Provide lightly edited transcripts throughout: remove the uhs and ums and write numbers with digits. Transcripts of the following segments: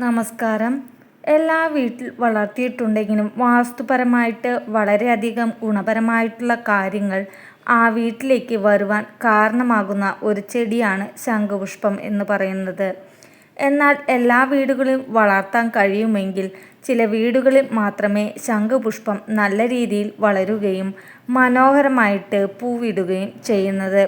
നമസ്കാരം. എല്ലാ വീട്ടിൽ വളർത്തിയിട്ടുണ്ടെങ്കിലും വാസ്തുപരമായിട്ട് വളരെയധികം ഗുണപരമായിട്ടുള്ള കാര്യങ്ങൾ ആ വീട്ടിലേക്ക് വരുവാൻ കാരണമാകുന്ന ഒരു ചെടിയാണ് ശംഖുപുഷ്പം എന്ന് പറയുന്നത്. എന്നാൽ എല്ലാ വീടുകളിലും വളർത്താൻ കഴിയുമെങ്കിൽ ചില വീടുകളിൽ മാത്രമേ ശംഖുപുഷ്പം നല്ല രീതിയിൽ വളരുകയും മനോഹരമായിട്ട് പൂവിടുകയും ചെയ്യുന്നത്.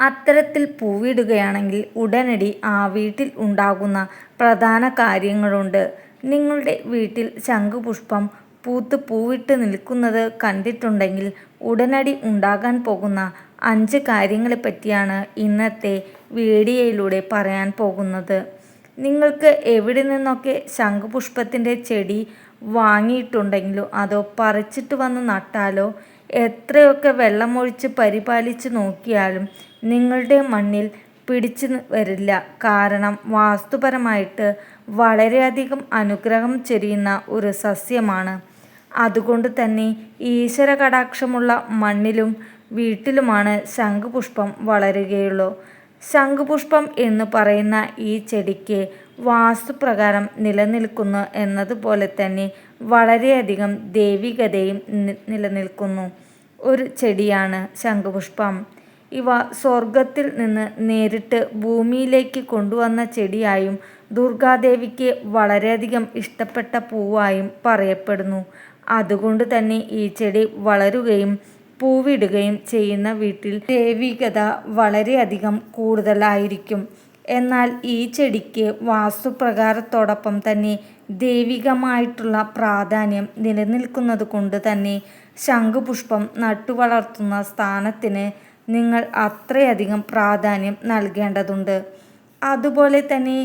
അത്തരത്തിൽ പൂവിടുകയാണെങ്കിൽ ഉടനടി ആ വീട്ടിൽ ഉണ്ടാകുന്ന പ്രധാന കാര്യങ്ങളുണ്ട്. നിങ്ങളുടെ വീട്ടിൽ ശംഖുപുഷ്പം പൂവിട്ട് നിൽക്കുന്നത് കണ്ടിട്ടുണ്ടെങ്കിൽ ഉടനടി ഉണ്ടാകാൻ പോകുന്ന 5 കാര്യങ്ങളെ പറ്റിയാണ് ഇന്നത്തെ വീഡിയോയിലൂടെ പറയാൻ പോകുന്നത്. നിങ്ങൾക്ക് എവിടെ നിന്നൊക്കെ ശംഖുപുഷ്പത്തിൻ്റെ ചെടി വാങ്ങിയിട്ടുണ്ടെങ്കിലോ അതോ പറിച്ചിട്ട് വന്ന് നട്ടാലോ എത്രയൊക്കെ വെള്ളമൊഴിച്ച് പരിപാലിച്ച് നോക്കിയാലും നിങ്ങളുടെ മണ്ണിൽ പിടിച്ചു വരില്ല. കാരണം വാസ്തുപരമായിട്ട് വളരെയധികം അനുഗ്രഹം ചൊരിയുന്ന ഒരു സസ്യമാണ്. അതുകൊണ്ട് തന്നെ ഈശ്വര കടാക്ഷമുള്ള മണ്ണിലും വീട്ടിലുമാണ് ശംഖുപുഷ്പം വളരുകയുള്ളൂ. ശംഖുപുഷ്പം എന്ന് പറയുന്ന ഈ ചെടിക്ക് വാസ്തുപ്രകാരം നിലനിൽക്കുന്നു എന്നതുപോലെ തന്നെ വളരെയധികം ദൈവികതയും നിലനിൽക്കുന്നു ഒരു ചെടിയാണ് ശംഖുപുഷ്പം. ഇവ സ്വർഗത്തിൽ നിന്ന് നേരിട്ട് ഭൂമിയിലേക്ക് കൊണ്ടുവന്ന ചെടിയായും ദുർഗാദേവിക്ക് വളരെയധികം ഇഷ്ടപ്പെട്ട പൂവായും പറയപ്പെടുന്നു. അതുകൊണ്ട് തന്നെ ഈ ചെടി വളരുകയും പൂവിടുകയും ചെയ്യുന്ന വീട്ടിൽ ദൈവികത വളരെയധികം കൂടുതലായിരിക്കും. എന്നാൽ ഈ ചെടിക്ക് വാസ്തുപ്രകാരത്തോടൊപ്പം തന്നെ ദൈവികമായിട്ടുള്ള പ്രാധാന്യം നിലനിൽക്കുന്നത് കൊണ്ട് തന്നെ ശംഖുപുഷ്പം നട്ടുവളർത്തുന്ന സ്ഥാനത്തിന് നിങ്ങൾ അത്രയധികം പ്രാധാന്യം നൽകേണ്ടതുണ്ട്. അതുപോലെ തന്നെ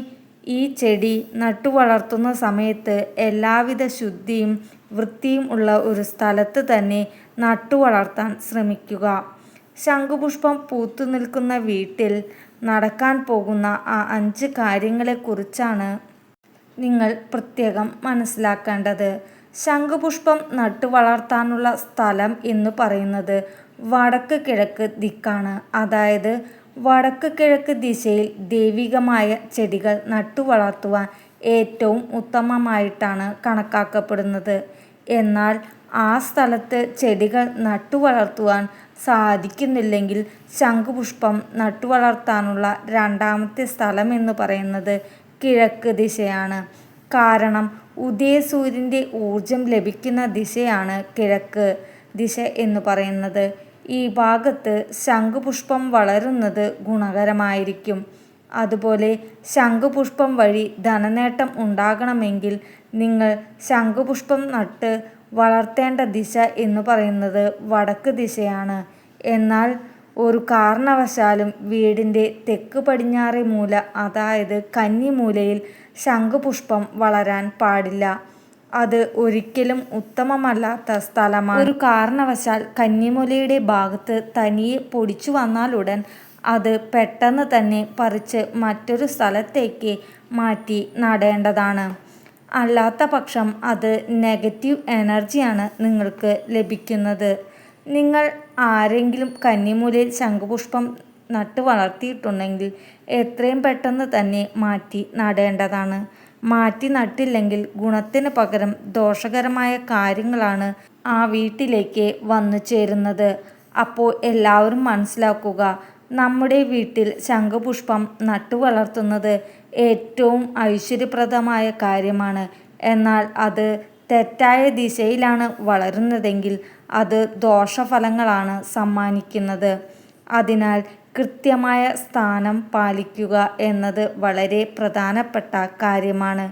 ഈ ചെടി നട്ടുവളർത്തുന്ന സമയത്ത് എല്ലാവിധ ശുദ്ധിയും വൃത്തിയും ഉള്ള ഒരു സ്ഥലത്ത് തന്നെ നട്ടുവളർത്താൻ ശ്രമിക്കുക. ശംഖുപുഷ്പം പൂത്തു നിൽക്കുന്ന വീട്ടിൽ നടക്കാൻ പോകുന്ന ആ 5 കാര്യങ്ങളെക്കുറിച്ചാണ് നിങ്ങൾ പ്രത്യേകം മനസ്സിലാക്കേണ്ടത്. ശംഖുപുഷ്പം നട്ടുവളർത്താനുള്ള സ്ഥലം എന്ന് പറയുന്നത് വടക്ക് കിഴക്ക് ദിക്കാണ്. അതായത് വടക്ക് കിഴക്ക് ദിശയിൽ ദൈവികമായ ചെടികൾ നട്ടുവളർത്തുവാൻ ഏറ്റവും ഉത്തമമായിട്ടാണ് കണക്കാക്കപ്പെടുന്നത്. എന്നാൽ ആ സ്ഥലത്ത് ചെടികൾ നട്ടുവളർത്തുവാൻ സാധിക്കുന്നില്ലെങ്കിൽ ശംഖുപുഷ്പം നട്ടുവളർത്താനുള്ള രണ്ടാമത്തെ സ്ഥലം എന്ന് പറയുന്നത് കിഴക്ക് ദിശയാണ്. കാരണം ഉദയസൂര്യൻ്റെ ഊർജം ലഭിക്കുന്ന ദിശയാണ് കിഴക്ക് ദിശ എന്ന് പറയുന്നത്. ഈ ഭാഗത്ത് ശംഖുപുഷ്പം വളരുന്നത് ഗുണകരമായിരിക്കും. അതുപോലെ ശംഖുപുഷ്പം വഴി ധനനേട്ടം ഉണ്ടാകണമെങ്കിൽ നിങ്ങൾ ശംഖുപുഷ്പം നട്ട് വളർത്തേണ്ട ദിശ എന്ന് പറയുന്നത് വടക്ക് ദിശയാണ്. എന്നാൽ ഒരു കാരണവശാലും വീടിൻ്റെ തെക്ക് പടിഞ്ഞാറേ മൂല, അതായത് കന്നിമൂലയിൽ ശംഖുപുഷ്പം വളരാൻ പാടില്ല. അത് ഒരിക്കലും ഉത്തമമല്ലാത്ത സ്ഥലമാണ്. ഒരു കാരണവശാൽ കന്നിമൂലയുടെ ഭാഗത്ത് തനിയെ പൊടിച്ചു വന്നാലുടൻ അത് പെട്ടെന്ന് തന്നെ പറിച്ച് മറ്റൊരു സ്ഥലത്തേക്ക് മാറ്റി നടേണ്ടതാണ്. അല്ലാത്ത പക്ഷം അത് നെഗറ്റീവ് എനർജിയാണ് നിങ്ങൾക്ക് ലഭിക്കുന്നത്. നിങ്ങൾ ആരെങ്കിലും കന്നിമൂലയിൽ ശംഖുപുഷ്പം നട്ട് വളർത്തിയിട്ടുണ്ടെങ്കിൽ എത്രയും പെട്ടെന്ന് തന്നെ മാറ്റി നടേണ്ടതാണ്. മാറ്റി നട്ടില്ലെങ്കിൽ ഗുണത്തിന് പകരം ദോഷകരമായ കാര്യങ്ങളാണ് ആ വീട്ടിലേക്ക് വന്നു ചേരുന്നത്. അപ്പോൾ എല്ലാവരും മനസ്സിലാക്കുക, നമ്മുടെ വീട്ടിൽ ശംഖുപുഷ്പം നട്ടുവളർത്തുന്നത് ഏറ്റവും ഐശ്വര്യപ്രദമായ കാര്യമാണ്. എന്നാൽ അത് തെറ്റായ ദിശയിലാണ് വളരുന്നതെങ്കിൽ അത് ദോഷഫലങ്ങളാണ് സമ്മാനിക്കുന്നത്. അതിനാൽ കൃത്യമായ സ്ഥാനം പാലിക്കുക എന്നത് വളരെ പ്രധാനപ്പെട്ട കാര്യമാണ്.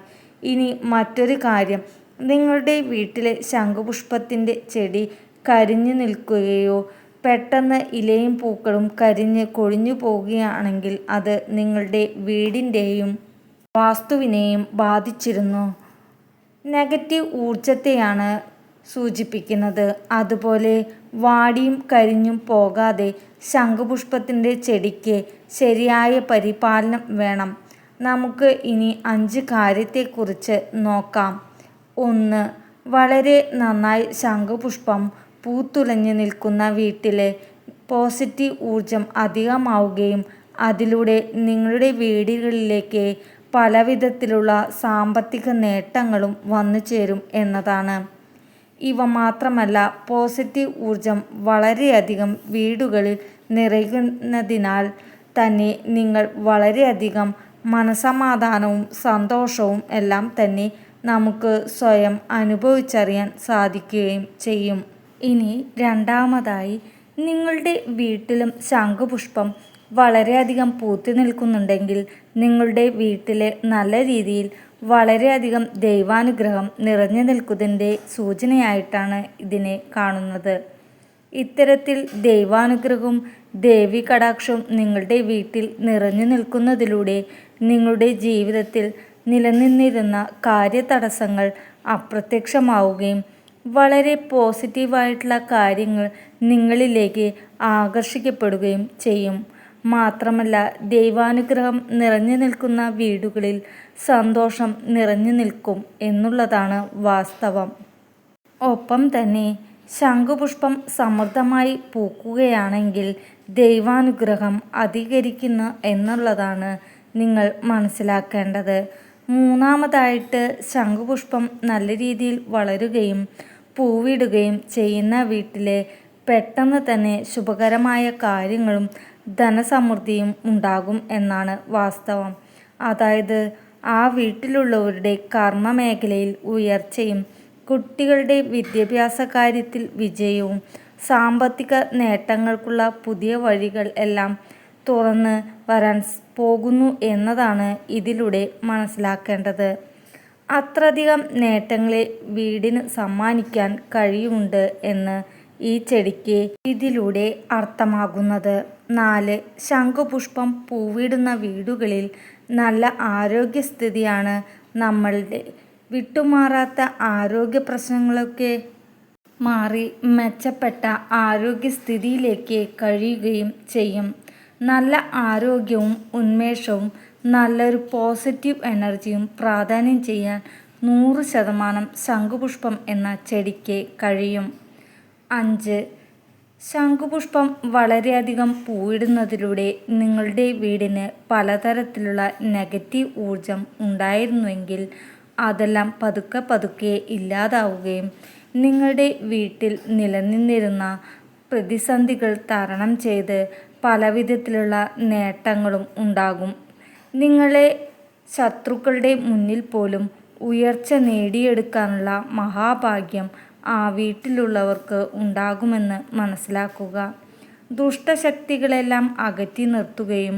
ഇനി മറ്റൊരു കാര്യം, നിങ്ങളുടെ വീട്ടിലെ ശംഖുപുഷ്പത്തിൻ്റെ ചെടി കരിഞ്ഞു നിൽക്കുകയോ പെട്ടെന്ന് ഇലയും പൂക്കളും കരിഞ്ഞ് കൊഴിഞ്ഞു പോവുകയാണെങ്കിൽ അത് നിങ്ങളുടെ വീടിൻ്റെയും വാസ്തുവിനെയും ബാധിച്ചിരുന്നു. നെഗറ്റീവ് ഊർജത്തെയാണ് സൂചിപ്പിക്കുന്നത്. അതുപോലെ വാടിയും കരിഞ്ഞും പോകാതെ ശംഖുപുഷ്പത്തിൻ്റെ ചെടിക്ക് ശരിയായ പരിപാലനം വേണം. നമുക്ക് ഇനി 5 കാര്യത്തെക്കുറിച്ച് നോക്കാം. 1. വളരെ നന്നായി ശംഖുപുഷ്പം പൂത്തുലഞ്ഞു നിൽക്കുന്ന വീട്ടിലെ പോസിറ്റീവ് ഊർജം അധികമാവുകയും അതിലൂടെ നിങ്ങളുടെ വീടുകളിലേക്ക് പലവിധത്തിലുള്ള സാമ്പത്തിക നേട്ടങ്ങളും വന്നു ചേരും എന്നതാണ്. ഇവ മാത്രമല്ല, പോസിറ്റീവ് ഊർജം വളരെയധികം വീടുകളിൽ നിറയുന്നതിനാൽ തന്നെ നിങ്ങൾ വളരെയധികം മനസമാധാനവും സന്തോഷവും എല്ലാം തന്നെ നമുക്ക് സ്വയം അനുഭവിച്ചറിയാൻ സാധിക്കുകയും ചെയ്യും. ഇനി രണ്ടാമതായി, നിങ്ങളുടെ വീട്ടിലും ശംഖുപുഷ്പം വളരെയധികം പൂത്തു നിൽക്കുന്നുണ്ടെങ്കിൽ നിങ്ങളുടെ വീട്ടിൽ നല്ല രീതിയിൽ വളരെയധികം ദൈവാനുഗ്രഹം നിറഞ്ഞു നിൽക്കുന്നതിൻ്റെ സൂചനയായിട്ടാണ് ഇതിനെ കാണുന്നത്. ഇത്തരത്തിൽ ദൈവാനുഗ്രഹവും ദേവി കടാക്ഷവും നിങ്ങളുടെ വീട്ടിൽ നിറഞ്ഞു നിൽക്കുന്നതിലൂടെ നിങ്ങളുടെ ജീവിതത്തിൽ നിലനിന്നിരുന്ന കാര്യതടസ്സങ്ങൾ അപ്രത്യക്ഷമാവുകയും വളരെ പോസിറ്റീവായിട്ടുള്ള കാര്യങ്ങൾ നിങ്ങളിലേക്ക് ആകർഷിക്കപ്പെടുകയും ചെയ്യും. മാത്രമല്ല, ദൈവാനുഗ്രഹം നിറഞ്ഞു നിൽക്കുന്ന വീടുകളിൽ സന്തോഷം നിറഞ്ഞു നിൽക്കും എന്നുള്ളതാണ് വാസ്തവം. ഒപ്പം തന്നെ ശംഖുപുഷ്പം സമൃദ്ധമായി പൂക്കുകയാണെങ്കിൽ ദൈവാനുഗ്രഹം അധികരിക്കുന്നു എന്നുള്ളതാണ് നിങ്ങൾ മനസ്സിലാക്കേണ്ടത്. മൂന്നാമതായിട്ട്, ശംഖുപുഷ്പം നല്ല രീതിയിൽ വളരുകയും പൂവിടുകയും ചെയ്യുന്ന വീട്ടിൽ പെട്ടെന്ന് തന്നെ ശുഭകരമായ കാര്യങ്ങളും ധനസമൃദ്ധിയും ഉണ്ടാകും എന്നാണ് വാസ്തവം. അതായത് ആ വീട്ടിലുള്ളവരുടെ കർമ്മമേഖലയിൽ ഉയർച്ചയും കുട്ടികളുടെ വിദ്യാഭ്യാസ കാര്യത്തിൽ വിജയവും സാമ്പത്തിക നേട്ടങ്ങൾക്കുള്ള പുതിയ വഴികൾ എല്ലാം തുറന്ന് വരാൻ പോകുന്നു എന്നതാണ് ഇതിലൂടെ മനസ്സിലാക്കേണ്ടത്. അത്രയധികം നേട്ടങ്ങളെ വീടിന് സമ്മാനിക്കാൻ കഴിയുമുണ്ട് എന്ന് ഈ ചെടിക്ക് ഇതിലൂടെ അർത്ഥമാകുന്നത്. 4. ശംഖുപുഷ്പം പൂവിടുന്ന വീടുകളിൽ നല്ല ആരോഗ്യസ്ഥിതിയാണ്. നമ്മളുടെ വിട്ടുമാറാത്ത ആരോഗ്യ പ്രശ്നങ്ങളൊക്കെ മാറി മെച്ചപ്പെട്ട ആരോഗ്യസ്ഥിതിയിലേക്ക് കഴിയുകയും ചെയ്യും. നല്ല ആരോഗ്യവും ഉന്മേഷവും നല്ലൊരു പോസിറ്റീവ് എനർജിയും പ്രാധാന്യം ചെയ്യാൻ 100% ശംഖുപുഷ്പം എന്ന ചെടിക്ക് കഴിയും. 5. ശംഖുപുഷ്പം വളരെയധികം പൂവിടുന്നതിലൂടെ നിങ്ങളുടെ വീടിന് പലതരത്തിലുള്ള നെഗറ്റീവ് ഊർജം ഉണ്ടായിരുന്നുവെങ്കിൽ അതെല്ലാം പതുക്കെ പതുക്കെ ഇല്ലാതാവുകയും നിങ്ങളുടെ വീട്ടിൽ നിലനിന്നിരുന്ന പ്രതിസന്ധികൾ തരണം ചെയ്ത് പലവിധത്തിലുള്ള നേട്ടങ്ങളും ഉണ്ടാകും. നിങ്ങളെ ശത്രുക്കളുടെ മുന്നിൽ പോലും ഉയർച്ച നേടിയെടുക്കാനുള്ള മഹാഭാഗ്യം ആ വീട്ടിലുള്ളവർക്ക് ഉണ്ടാകുമെന്ന് മനസ്സിലാക്കുക. ദുഷ്ടശക്തികളെല്ലാം അകറ്റി നിർത്തുകയും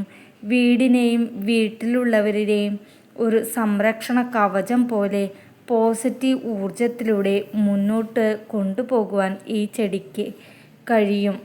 വീടിനെയും വീട്ടിലുള്ളവരെയും ഒരു സംരക്ഷണ കവചം പോലെ പോസിറ്റീവ് ഊർജത്തിലൂടെ മുന്നോട്ട് കൊണ്ടുപോകുവാൻ ഈ ചെടിക്ക് കഴിയും.